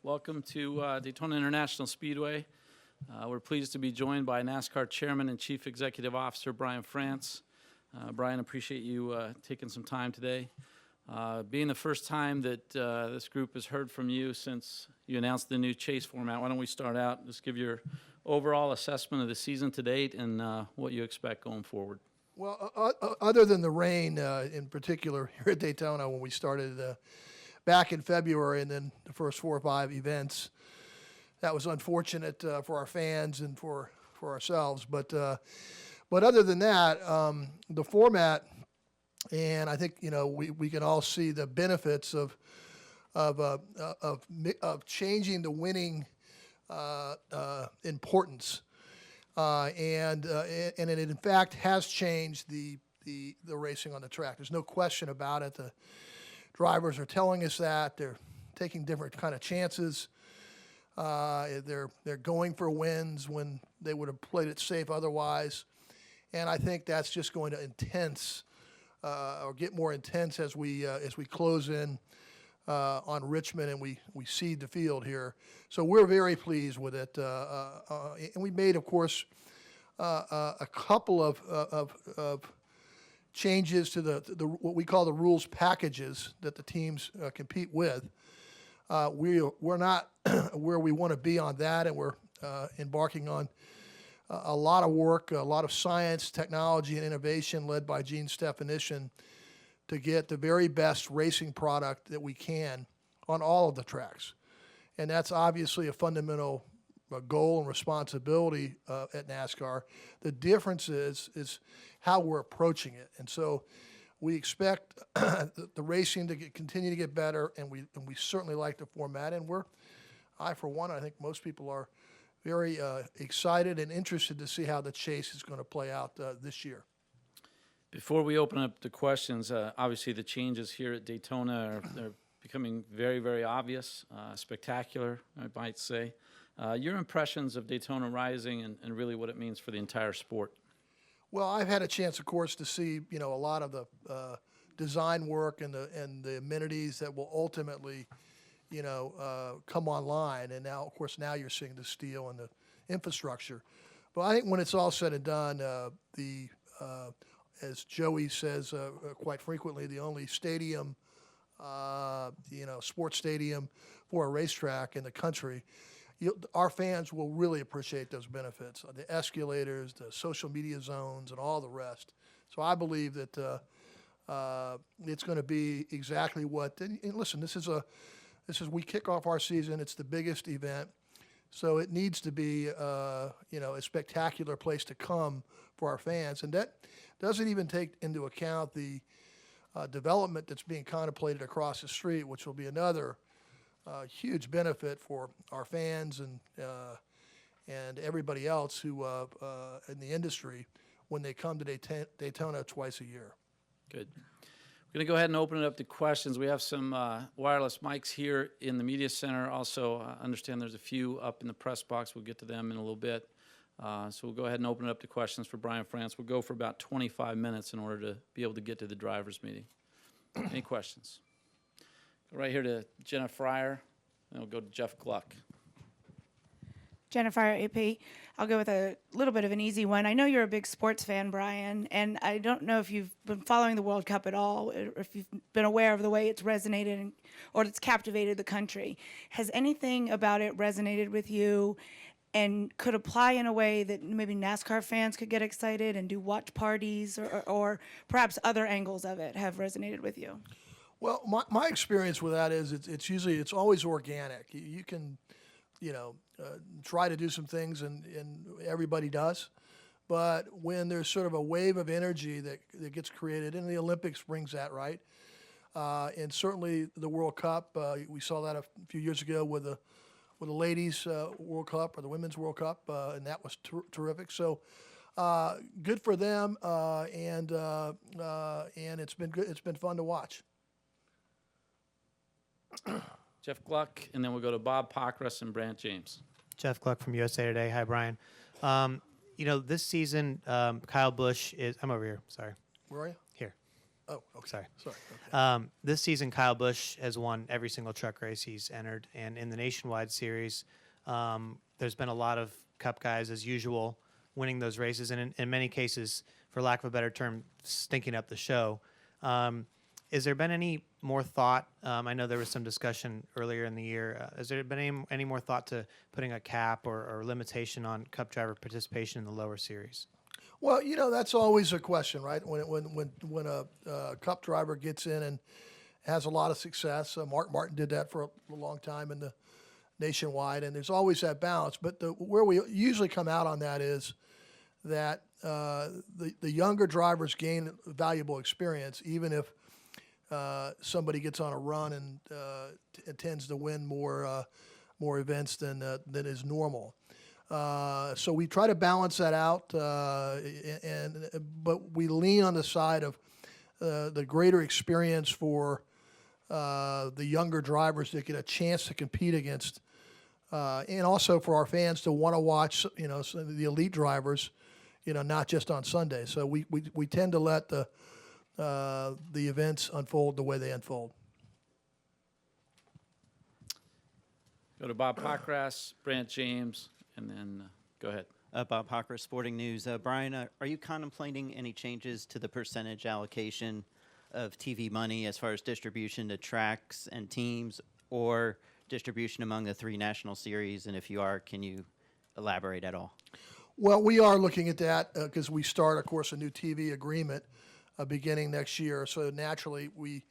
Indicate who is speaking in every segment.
Speaker 1: Welcome to Daytona International Speedway. We're pleased to be joined by NASCAR Chairman and Chief Executive Officer Brian France. Brian, appreciate you taking some time today. Being the first time that this group has heard from you since you announced the new chase format, why don't we start out, just give your overall assessment of the season to date and what you expect going forward.
Speaker 2: Well, other than the rain in particular here at Daytona when we started back in February and then the first 4 or 5 events, that was unfortunate for our fans and for ourselves. But other than that, the format, and I think we can all see the benefits of changing the winning importance. And it in fact has changed the racing on the track. There's no question about it. The drivers are telling us that they're taking different kind of chances. They're going for wins when they would have played it safe otherwise. And I think that's just going to get more intense as we close in on Richmond and we seed the field here. So we're very pleased with it. And we made, of course, a couple of changes to the what we call the rules packages that the teams compete with. We're not where we want to be on that, and we're embarking on a lot of work, a lot of science, technology, and innovation led by Gene Stephanician to get the very best racing product that we can on all of the tracks. And that's obviously a fundamental goal and responsibility at NASCAR. The difference is how we're approaching it. And so we expect the racing to continue to get better, and we certainly like the format. And I for one, I think most people are very excited and interested to see how the chase is going to play out this year.
Speaker 1: Before we open up the questions, obviously the changes here at Daytona they're becoming very, very obvious, spectacular, I might say. Your impressions of Daytona Rising and really what it means for the entire sport?
Speaker 2: Well, I've had a chance, of course, to see a lot of the design work and the amenities that will ultimately come online. And now, of course, now you're seeing the steel and the infrastructure. But I think when it's all said and done, as Joey says quite frequently, the only stadium, sports stadium for a racetrack in the country, our fans will really appreciate those benefits, the escalators, the social media zones, and all the rest. So I believe that it's going to be exactly what. And listen, this is we kick off our season. It's the biggest event, so it needs to be a spectacular place to come for our fans, and that doesn't even take into account the development that's being contemplated across the street, which will be another huge benefit for our fans and everybody else who in the industry when they come to Daytona twice a year.
Speaker 1: Good. We're going to go ahead and open it up to questions. We have some wireless mics here in the media center. Also, I understand there's a few up in the press box. We'll get to them in a little bit. So we'll go ahead and open it up to questions for Brian France. We'll go for about 25 minutes in order to be able to get to the drivers' meeting. Any questions? Go right here to Jenna Fryer, and we'll go to Jeff Gluck.
Speaker 3: Jenna Fryer, AP. I'll go with a little bit of an easy one. I know you're a big sports fan, Brian, and I don't know if you've been following the World Cup at all, or if you've been aware of the way it's resonated or it's captivated the country. Has anything about it resonated with you and could apply in a way that maybe NASCAR fans could get excited and do watch parties, or perhaps other angles of it have resonated with you?
Speaker 2: Well, my experience with that is it's always organic. You can, try to do some things, and everybody does. But when there's sort of a wave of energy that gets created, and the Olympics brings that, right? And certainly the World Cup, we saw that a few years ago with the ladies' World Cup or the women's World Cup, and that was terrific. So good for them, and it's been good. It's been fun to watch.
Speaker 1: Jeff Gluck, and then we'll go to Bob Pockruss and Brant James.
Speaker 4: Jeff Gluck from USA Today. Hi, Brian. This season, Kyle Busch is... I'm over here. Sorry.
Speaker 2: Where are you?
Speaker 4: Here.
Speaker 2: Oh, okay.
Speaker 4: Sorry.
Speaker 2: Okay.
Speaker 4: This season, Kyle Busch has won every single truck race he's entered, and in the Nationwide Series, there's been a lot of Cup guys, as usual, winning those races, and in many cases, for lack of a better term, stinking up the show. Has there been any more thought? I know there was some discussion earlier in the year. Has there been any more thought to putting a cap or limitation on Cup driver participation in the lower series?
Speaker 2: Well, that's always a question, right? When a Cup driver gets in and has a lot of success, Mark Martin did that for a long time in the Nationwide, and there's always that balance. But where we usually come out on that is that the younger drivers gain valuable experience, even if somebody gets on a run and tends to win more events than is normal. So we try to balance that out, but we lean on the side of the greater experience for the younger drivers that get a chance to compete against, and also for our fans to want to watch, some of the elite drivers, not just on Sunday. So we tend to let the events unfold the way they unfold.
Speaker 1: Go to Bob Pockras, Brant James, and then go ahead.
Speaker 5: Bob Hocker, Sporting News. Brian, are you contemplating any changes to the percentage allocation of TV money as far as distribution to tracks and teams, or distribution among the 3 national series? And if you are, can you elaborate at all?
Speaker 2: Well, we are looking at that because we start, of course, a new TV agreement beginning next year. So naturally, we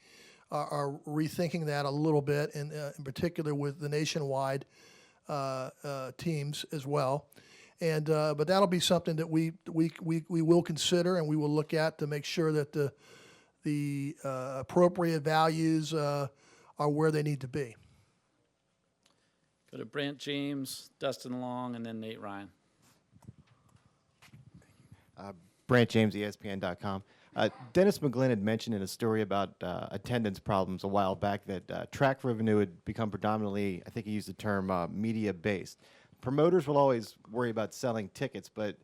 Speaker 2: are rethinking that a little bit, and in particular with the Nationwide teams as well. And but that'll be something that we will consider, and we will look at to make sure that the appropriate values are where they need to be.
Speaker 1: Go to Brant James, Dustin Long, and then Nate Ryan.
Speaker 6: Brant James, ESPN.com. Dennis McGlynn had mentioned in a story about attendance problems a while back that track revenue had become predominantly, I think he used the term, media-based. Promoters will always worry about selling tickets, but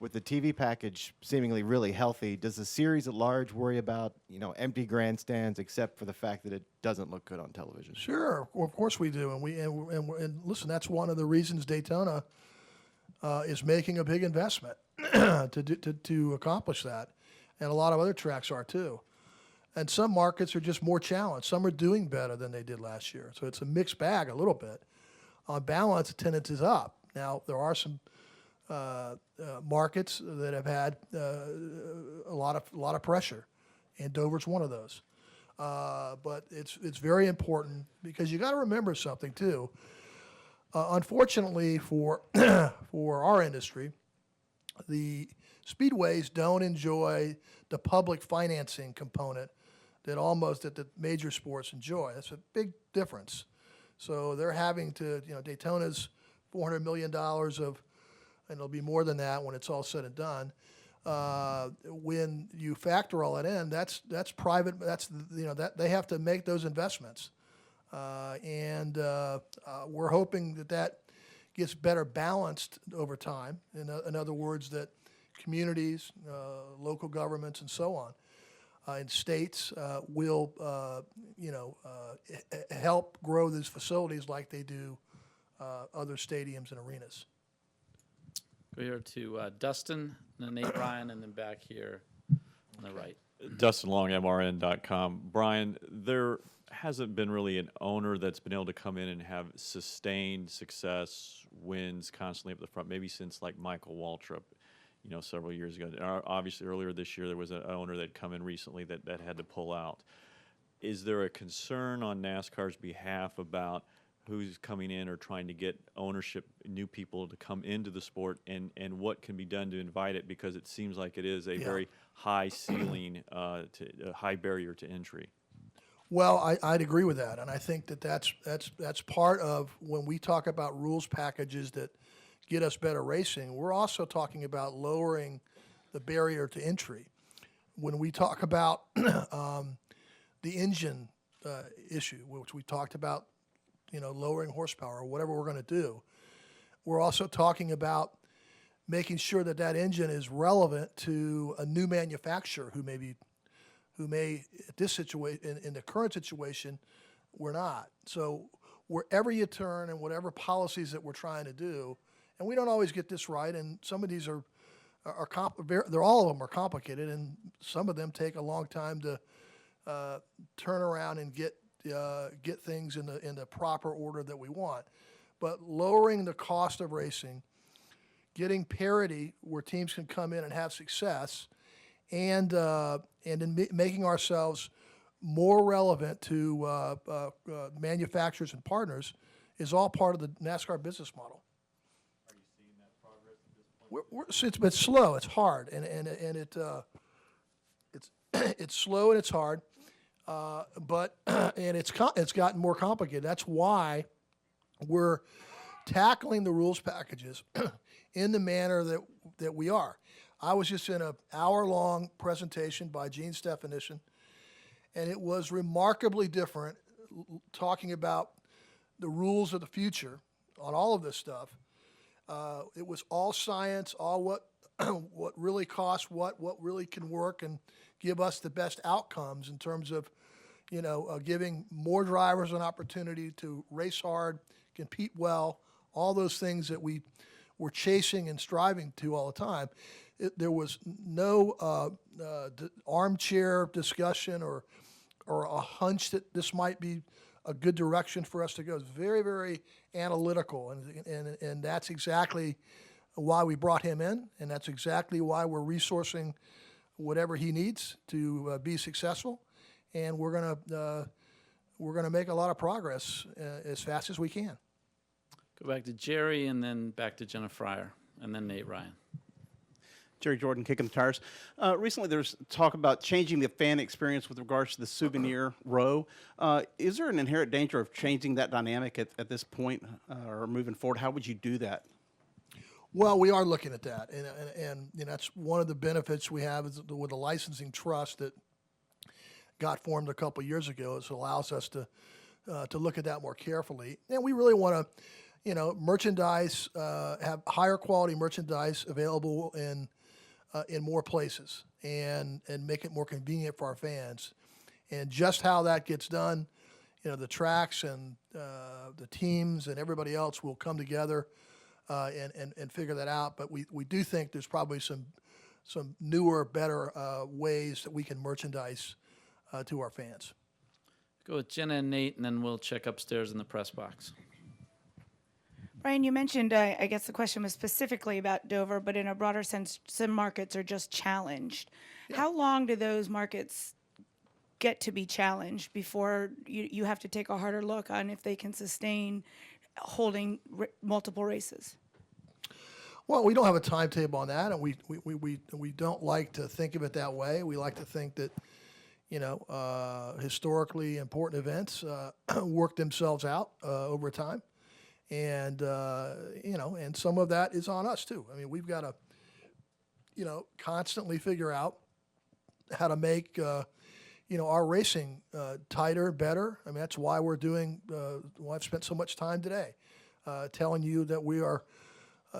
Speaker 6: with the TV package seemingly really healthy, does the series at large worry about, empty grandstands, except for the fact that it doesn't look good on television?
Speaker 2: Sure, of course we do, and listen, that's one of the reasons Daytona is making a big investment to accomplish that, and a lot of other tracks are too. And some markets are just more challenged. Some are doing better than they did last year, so it's a mixed bag a little bit. On balance, attendance is up. Now there are some markets that have had a lot of pressure, and Dover's one of those. But it's very important because you got to remember something too. Unfortunately for for our industry, the speedways don't enjoy the public financing component that the major sports enjoy. That's a big difference. So they're having to, Daytona's $400 million of, and it'll be more than that when it's all said and done. When you factor all that in, that's private. That they have to make those investments, and we're hoping that gets better balanced over time. In other words, that communities, local governments, and so on, and states will, help grow these facilities like they do other stadiums and arenas.
Speaker 1: Go here to Dustin, then Nate Ryan, and then back here on the right.
Speaker 7: Dustin Long, MRN.com. Brian, there hasn't been really an owner that's been able to come in and have sustained success, wins constantly up the front, maybe since like Michael Waltrip, several years ago. Obviously, earlier this year, there was an owner that come in recently that had to pull out. Is there a concern on NASCAR's behalf about who's coming in or trying to get ownership, new people to come into the sport, and what can be done to invite it, because it seems like it is a very high ceiling, a high barrier to entry?
Speaker 2: Well, I'd agree with that, and I think that's part of when we talk about rules packages that get us better racing. We're also talking about lowering the barrier to entry. When we talk about the engine issue, which we talked about, lowering horsepower or whatever we're going to do, we're also talking about making sure that engine is relevant to a new manufacturer who who may, at this situation, in the current situation, we're not. So wherever you turn and whatever policies that we're trying to do, and we don't always get this right, and some of these they're all of them are complicated, and some of them take a long time to turn around and get things in the proper order that we want. But lowering the cost of racing, getting parity where teams can come in and have success, and in making ourselves more relevant to manufacturers and partners is all part of the NASCAR business model.
Speaker 7: Are you seeing that progress at this point?
Speaker 2: It's slow. It's hard, and it's slow and it's hard, but and it's gotten more complicated. That's why we're tackling the rules packages in the manner that we are. I was just in an hour-long presentation by Gene Stephanician, and it was remarkably different talking about the rules of the future on all of this stuff. It was all science, all what really costs what really can work and give us the best outcomes in terms of, giving more drivers an opportunity to race hard, compete well, all those things that we're chasing and striving to all the time. There was no armchair discussion or a hunch that this might be a good direction for us to go. It's very, very analytical, and that's exactly why we brought him in, and that's exactly why we're resourcing whatever he needs to be successful, and we're gonna make a lot of progress as fast as we can.
Speaker 1: Go back to Jerry, and then back to Jenna Fryer, and then Nate Ryan.
Speaker 8: Jerry Jordan, Kicking the Tires. Recently, there's talk about changing the fan experience with regards to the souvenir row. Is there an inherent danger of changing that dynamic at this point or moving forward? How would you do that?
Speaker 2: Well, we are looking at that, and that's one of the benefits we have is with the licensing trust that got formed a couple years ago. It allows us to look at that more carefully, and we really want to, merchandise, have higher quality merchandise available in more places, and make it more convenient for our fans. And just how that gets done, the tracks and the teams and everybody else will come together and figure that out. But we do think there's probably some newer, better ways that we can merchandise to our fans.
Speaker 1: Go with Jenna and Nate, and then we'll check upstairs in the press box.
Speaker 3: Brian, you mentioned, I guess the question was specifically about Dover, but in a broader sense, some markets are just challenged. Yeah. How long do those markets get to be challenged before you have to take a harder look on if they can sustain holding multiple races?
Speaker 2: Well, we don't have a timetable on that, and we don't like to think of it that way. We like to think that, historically important events work themselves out over time. And, and some of that is on us too. I mean, we've got to, constantly figure out how to make, our racing tighter, better. I mean, that's why we're doing, why I've spent so much time today telling you that we are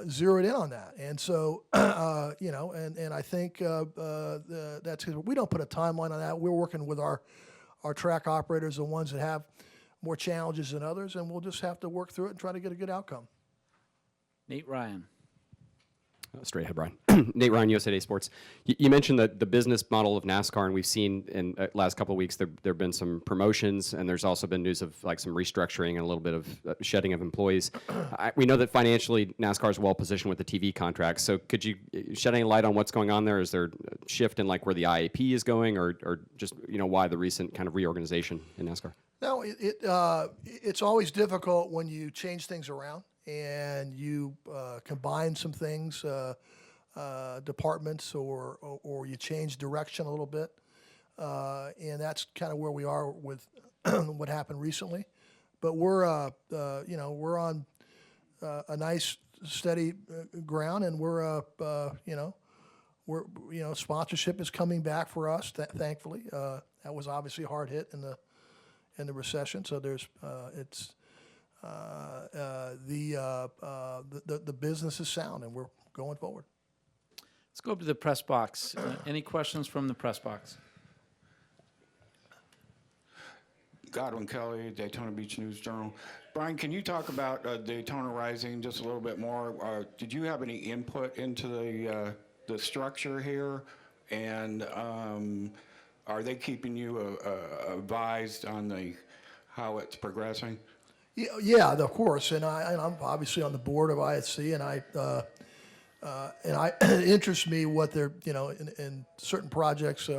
Speaker 2: zeroed in on that. And so, and I think that's, we don't put a timeline on that. We're working with our track operators, the ones that have more challenges than others, and we'll just have to work through it and try to get a good outcome.
Speaker 1: Nate Ryan.
Speaker 9: Straight ahead, Brian. Nate Ryan, USA Today Sports. You mentioned the business model of NASCAR, and we've seen in the last couple of weeks there have been some promotions, and there's also been news of like some restructuring and a little bit of shedding of employees. We know that financially NASCAR is well positioned with the TV contracts. So could you shed any light on what's going on there? Is there a shift in like where the IAP is going, or just why the recent kind of reorganization in NASCAR?
Speaker 2: No, it's always difficult when you change things around and you combine some things, departments, or you change direction a little bit, and that's kind of where we are with what happened recently. But we're on a nice steady ground, and we're sponsorship is coming back for us, thankfully. That was obviously hard hit in the recession, so there's the business is sound, and we're going forward.
Speaker 1: Let's go up to the press box. Any questions from the press box?
Speaker 10: Godwin Kelly, Daytona Beach News Journal. Brian, can you talk about Daytona Rising just a little bit more? Did you have any input into the structure here? And are they keeping you advised on how it's progressing?
Speaker 2: Yeah, of course, and I'm obviously on the board of ISC, and it interests me what they're, in certain projects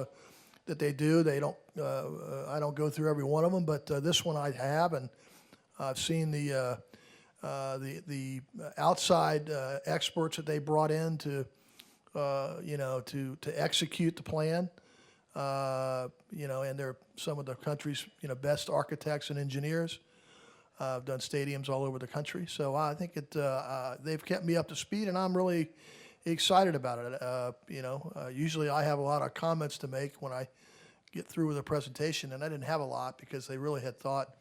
Speaker 2: that they do. They don't, I don't go through every one of them, but this one I have, and I've seen the outside experts that they brought in to execute the plan. And they're some of the country's best architects and engineers. I've done stadiums all over the country, so I think they've kept me up to speed, and I'm really excited about it. Usually I have a lot of comments to make when I get through with a presentation, and I didn't have a lot because they really had thought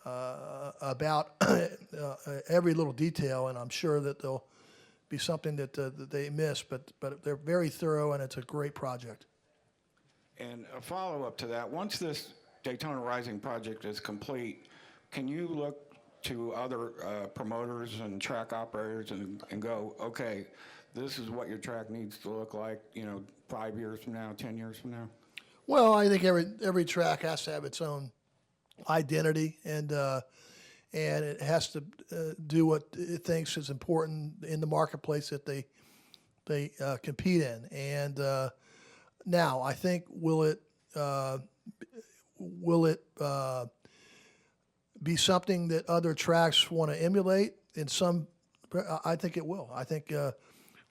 Speaker 2: about every little detail, and I'm sure that there'll be something that they miss, but they're very thorough, and it's a great project.
Speaker 10: And a follow-up to that, once this Daytona Rising project is complete, can you look to other promoters and track operators and go, okay, this is what your track needs to look like, 5 years from now, 10 years from now?
Speaker 2: Well, I think every track has to have its own identity, and it has to do what it thinks is important in the marketplace that they compete in. And now, I think will it be something that other tracks want to emulate? I think it will. I think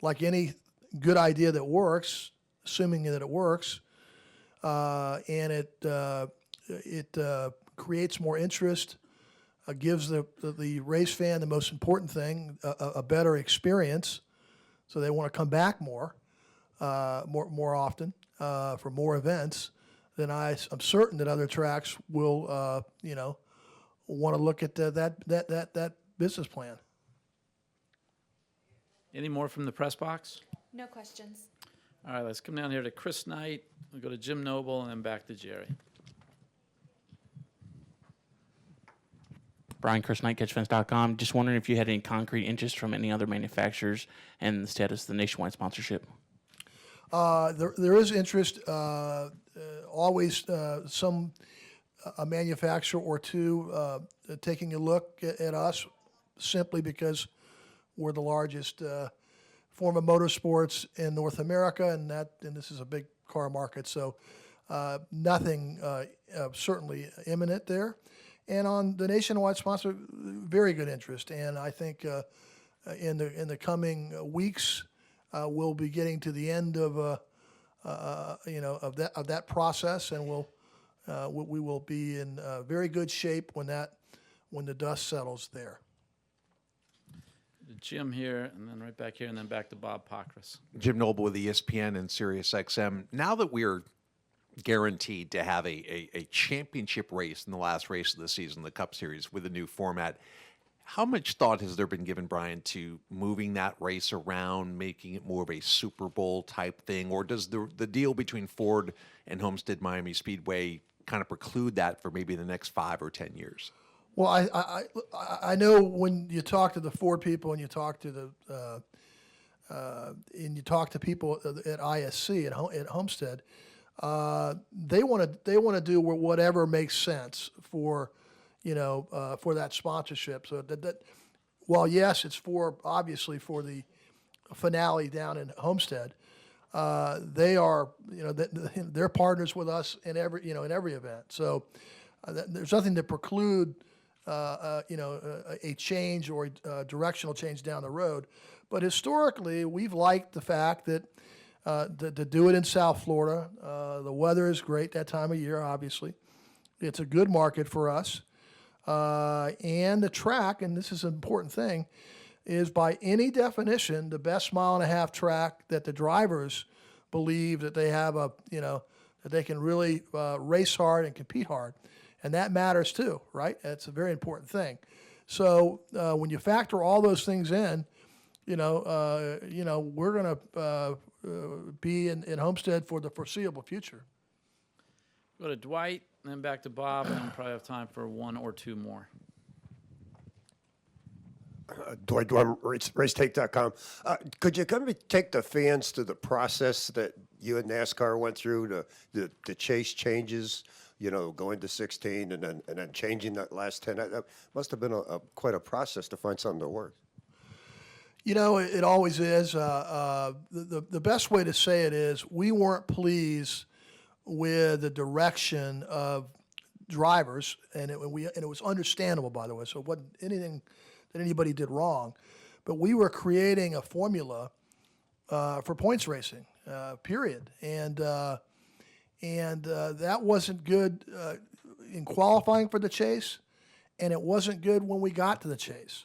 Speaker 2: like any good idea that works, assuming that it works, and it creates more interest, gives the race fan the most important thing, a better experience, so they want to come back more often for more events. Then I'm certain that other tracks will want to look at that business plan.
Speaker 1: Any more from the press box?
Speaker 11: No questions.
Speaker 1: All right, let's come down here to Chris Knight. We'll go to Jim Noble and then back to Jerry.
Speaker 12: Brian, Chris Knight, CatchFence.com. Just wondering if you had any concrete interest from any other manufacturers and the status of the nationwide sponsorship.
Speaker 2: There is interest. Always a manufacturer or two taking a look at us simply because we're the largest form of motorsports in North America, and this is a big car market. So nothing certainly imminent there. And on the nationwide sponsor, very good interest. And I think in the coming weeks, we'll be getting to the end of that process, and we will be in very good shape when the dust settles there.
Speaker 1: Jim here, and then right back here, and then back to Bob Pockrass.
Speaker 13: Jim Noble with ESPN and SiriusXM. Now that we're guaranteed to have a championship race in the last race of the season, the Cup Series, with a new format, how much thought has there been given, Brian, to moving that race around, making it more of a Super Bowl type thing? Or does the deal between Ford and Homestead Miami Speedway kind of preclude that for maybe the next 5 or 10 years?
Speaker 2: Well, I know when you talk to the Ford people and you talk to people at ISC at Homestead, they want to do whatever makes sense for that sponsorship. So that while yes, it's obviously for the finale down in Homestead, they are they're partners with us in every event. So there's nothing to preclude a change or a directional change down the road. But historically, we've liked the fact that to do it in South Florida, the weather is great that time of year, obviously. It's a good market for us. And the track, and this is an important thing, is by any definition the best mile-and-a-half track that the drivers believe that they have that they can really race hard and compete hard. And that matters too, right? That's a very important thing. So when you factor all those things in, we're going to be in Homestead for the foreseeable future.
Speaker 1: Go to Dwight, and then back to Bob, and then we'll probably have time for one or two more.
Speaker 11: Dwight Dorm, racetake.com. Could you come and take the fans through the process that you and NASCAR went through, the chase changes, going to 16 and then changing that last 10? That must have been quite a process to find something that worked.
Speaker 2: It always is. The best way to say it is we weren't pleased with the direction of drivers, and it was understandable, by the way, so it wasn't anything that anybody did wrong. But we were creating a formula for points racing, period. And that wasn't good in qualifying for the chase, and it wasn't good when we got to the chase.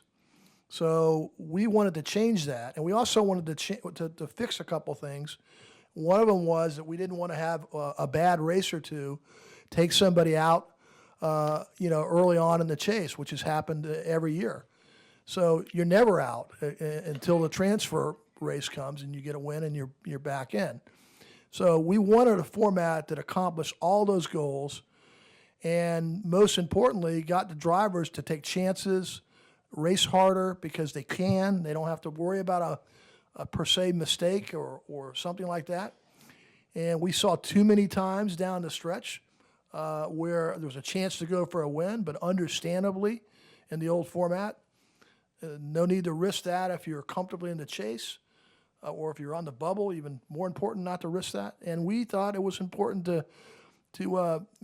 Speaker 2: So we wanted to change that, and we also wanted to fix a couple things. One of them was that we didn't want to have a bad race or two take somebody out, early on in the chase, which has happened every year. So you're never out until the transfer race comes and you get a win and you're back in. So we wanted a format that accomplished all those goals, and most importantly, got the drivers to take chances, race harder because they can. They don't have to worry about a per se mistake or something like that. And we saw too many times down the stretch where there was a chance to go for a win, but understandably, in the old format, no need to risk that if you're comfortably in the chase or if you're on the bubble. Even more important not to risk that. And we thought it was important to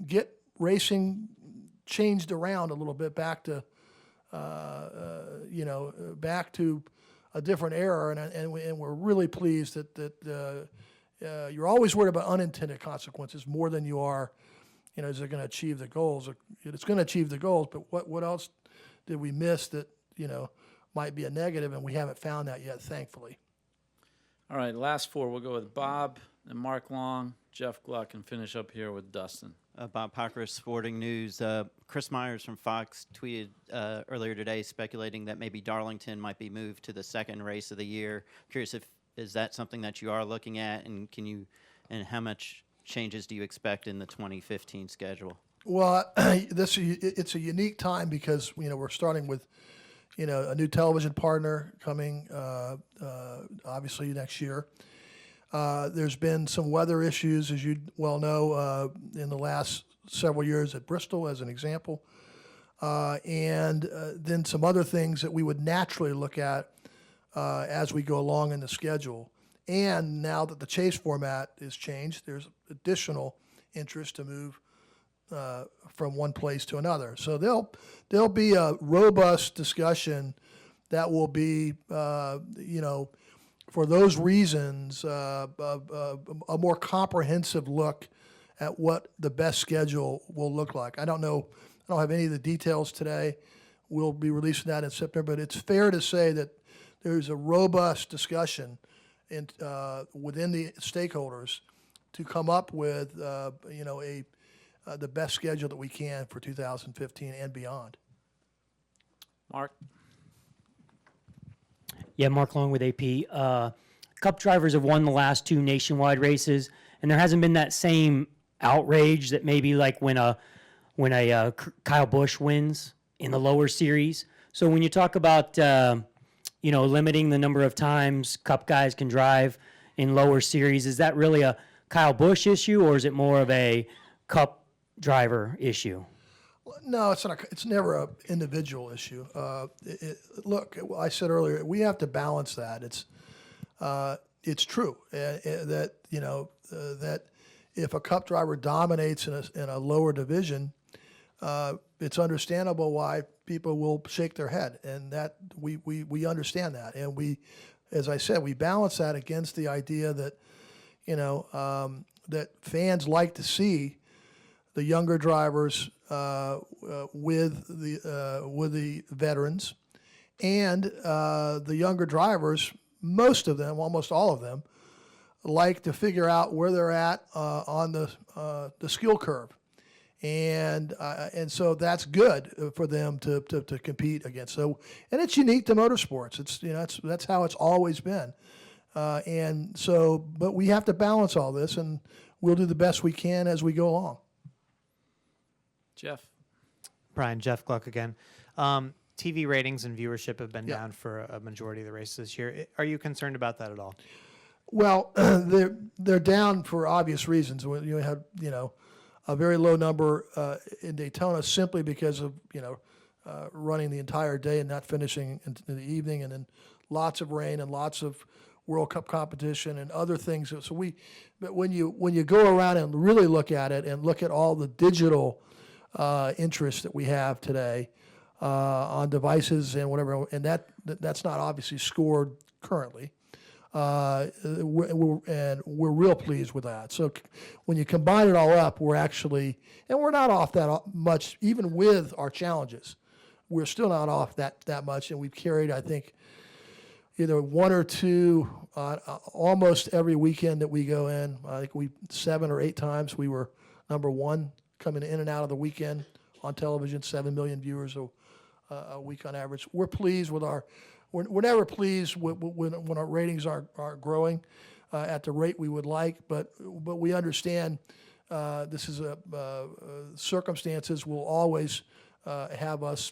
Speaker 2: get racing changed around a little bit back to back to a different era. And we're really pleased that you're always worried about unintended consequences more than you are, is it going to achieve the goals? It's going to achieve the goals, but what else did we miss that, might be a negative, and we haven't found that yet, thankfully.
Speaker 1: All right, last four. We'll go with Bob, and Mark Long, Jeff Gluck, and finish up here with Dustin.
Speaker 5: Bob Pockris, Sporting News. Chris Myers from Fox tweeted earlier today speculating that maybe Darlington might be moved to the second race of the year. Curious is that something that you are looking at, and how much changes do you expect in the 2015 schedule?
Speaker 2: Well, it's a unique time because we're starting with a new television partner coming obviously next year. There's been some weather issues, as you well know, in the last several years at Bristol, as an example, and then some other things that we would naturally look at as we go along in the schedule. And now that the chase format is changed, there's additional interest to move from one place to another. So there'll be a robust discussion that will be, for those reasons, a more comprehensive look at what the best schedule will look like. I don't have any of the details today. We'll be releasing that in September, but it's fair to say that there's a robust discussion within the stakeholders to come up with, the best schedule that we can for 2015 and beyond.
Speaker 1: Mark?
Speaker 14: Yeah, Mark Long with AP. Cup drivers have won the last two nationwide races, and there hasn't been that same outrage that maybe like when a Kyle Busch wins in the lower series. So when you talk about limiting the number of times Cup guys can drive in lower series, is that really a Kyle Busch issue, or is it more of a Cup driver issue?
Speaker 2: No, it's not. It's never an individual issue. Look, I said earlier, we have to balance that. It's true that that if a Cup driver dominates in a lower division, it's understandable why people will shake their head, and that we understand that, and we, as I said, we balance that against the idea that that fans like to see the younger drivers with the veterans, and the younger drivers, most of them, almost all of them, like to figure out where they're at on the skill curve, and so that's good for them to compete against. So, and it's unique to motorsports. It's that's how it's always been, and so, but we have to balance all this, and we'll do the best we can as we go along.
Speaker 1: Jeff.
Speaker 4: Brian, Jeff Gluck again. TV ratings and viewership have been
Speaker 2: Yeah.
Speaker 4: down for a majority of the races this year. Are you concerned about that at all?
Speaker 2: Well, they're down for obvious reasons. You had a very low number in Daytona simply because of running the entire day and not finishing in the evening, and then lots of rain and lots of World Cup competition and other things. But when you go around and really look at it and look at all the digital interests that we have today on devices and whatever, and that's not obviously scored currently. We're real pleased with that. So when you combine it all up, we're not off that much, even with our challenges. We're still not off that much, and we've carried, I think, either one or two almost every weekend that we go in. I think 7 or 8 times we were number one coming in and out of the weekend on television. 7 million viewers a week on average. We're pleased with our. We're never pleased when our ratings are growing at the rate we would like, but we understand this is circumstances will always have us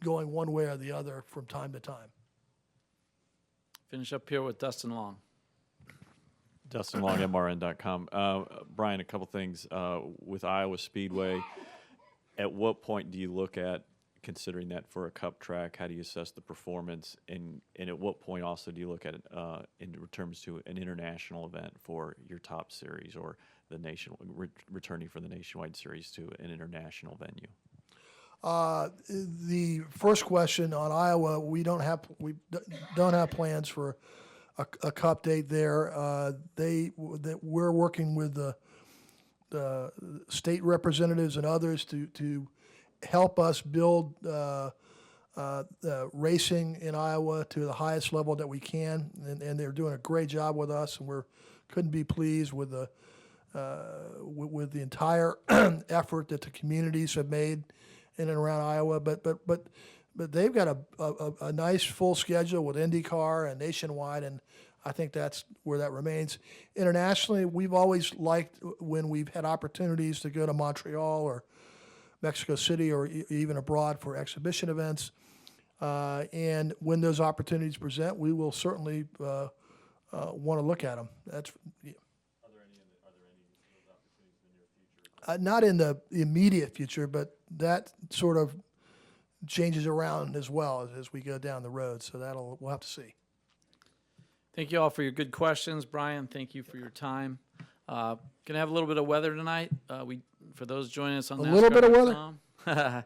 Speaker 2: going one way or the other from time to time.
Speaker 1: Finish up here with Dustin Long.
Speaker 7: Dustin Long, MRN.com. Brian, a couple things. With Iowa Speedway, at what point do you look at considering that for a cup track? How do you assess the performance? And at what point also do you look at it in terms to an international event for your top series or the returning for the nationwide series to an international venue?
Speaker 2: The first question on Iowa, we don't have plans for a cup date there. We're working with the state representatives and others to help us build racing in Iowa to the highest level that we can, and they're doing a great job with us, and we couldn't be pleased with the entire effort that the communities have made in and around Iowa. But they've got a nice full schedule with IndyCar and Nationwide, and I think that's where that remains. Internationally, we've always liked when we've had opportunities to go to Montreal or Mexico City or even abroad for exhibition events. And when those opportunities present, we will certainly want to look at them. Are there any of those opportunities in the near future? Not in the immediate future, but that sort of changes around as well as we go down the road. So we'll have to see.
Speaker 1: Thank you all for your good questions. Brian, thank you for your time. Going to have a little bit of weather tonight. For those joining us on
Speaker 2: a little bit of weather.
Speaker 1: NASCAR.com,